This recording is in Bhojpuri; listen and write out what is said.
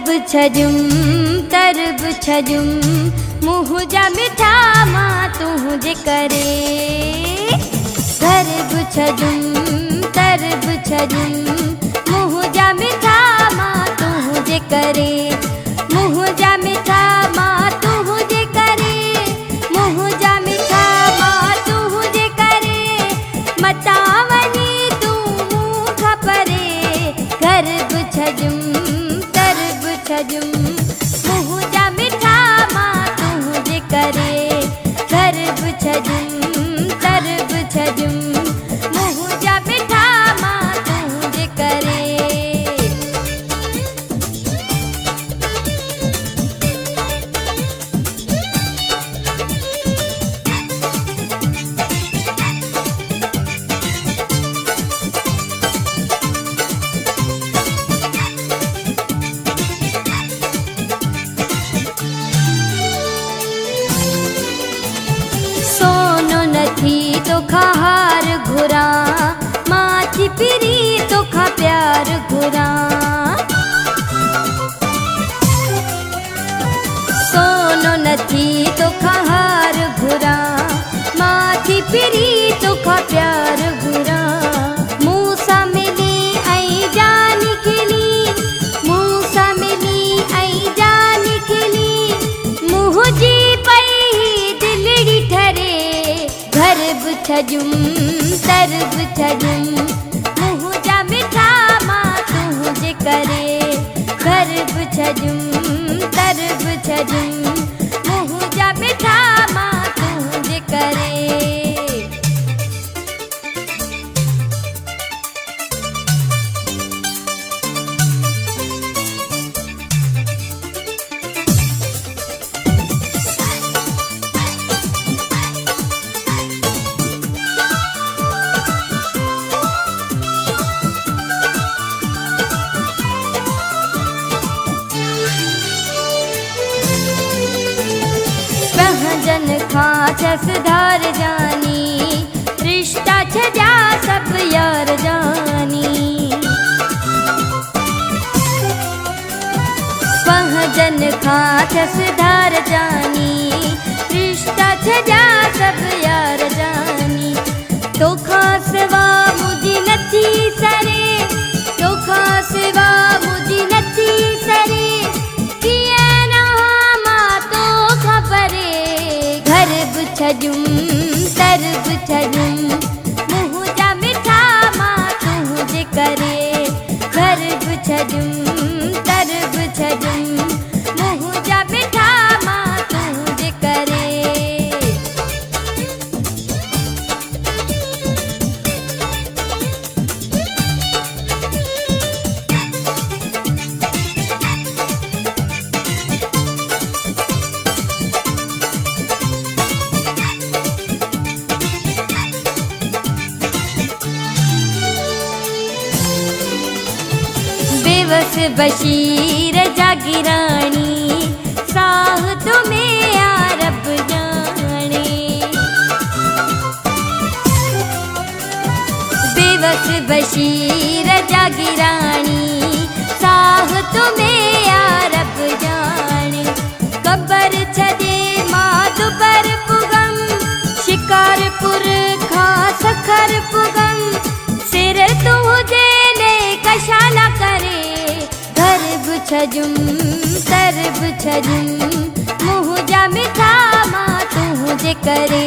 छजुम तरब छजुम मुँह जा मिठा माँ तुझे करे। तरब छजुम तरब छजुम मुँह जा मिठा माँ तुझे करे। मुँह जा मिठा माँ तुझे करे। मुँह जा मिठा माँ तुझे करे। मतावनी तू मुँह परे। गर्भ छजुम तरब छजुम मुँह जा मिठा माँ तुझे करे। गर्भ छजुम तरब छजुम मुँह जा मिठा माँ तुझे करे। सोनो नथी तो खार घुरा माथी पिरी तो खा प्यार घुरा। सोनो नथी तो खार घुरा माथी पिरी तो खा प्यार घुरा। मूसा मिली आई जान खिली। मूसा मिली आई जान खिली। मुँह जी पई दिलड़ी ठरे। गर्भ छजुम तरब छजुम मुँह जा मिठा माँ तुझे करे। गर्भ छजुम तरब छजुम मुँह जा मिठा माँ तुझे करे। जन खाचस धार जानी। रिश्ता छजा सब यार जानी। जन खाचस धार जानी। रिश्ता छजा सब यार जानी। तो खासवा मुझी नथी सरे। तो खासवा मुझी नथी सरे। गर्भ छजुम तरब छजुम मुँह जा मिठा माँ तुझे करे। गर्भ छजुम तरब छजुम मुँह जा मिठा माँ तुझे करे। बेवस बशीर जागिरानी। साह तुम्हें यारब जाने। बेवस बशीर जागिरानी। साह तुम्हें यारब जाने। कबर छदे माधुपर पुगम। शिकारपुर खा सखर पुगम। सिर तुझे ले कशाला करे। गर्भ छजुम तरब छजुम मुँह जा मिठा माँ तुझे करे।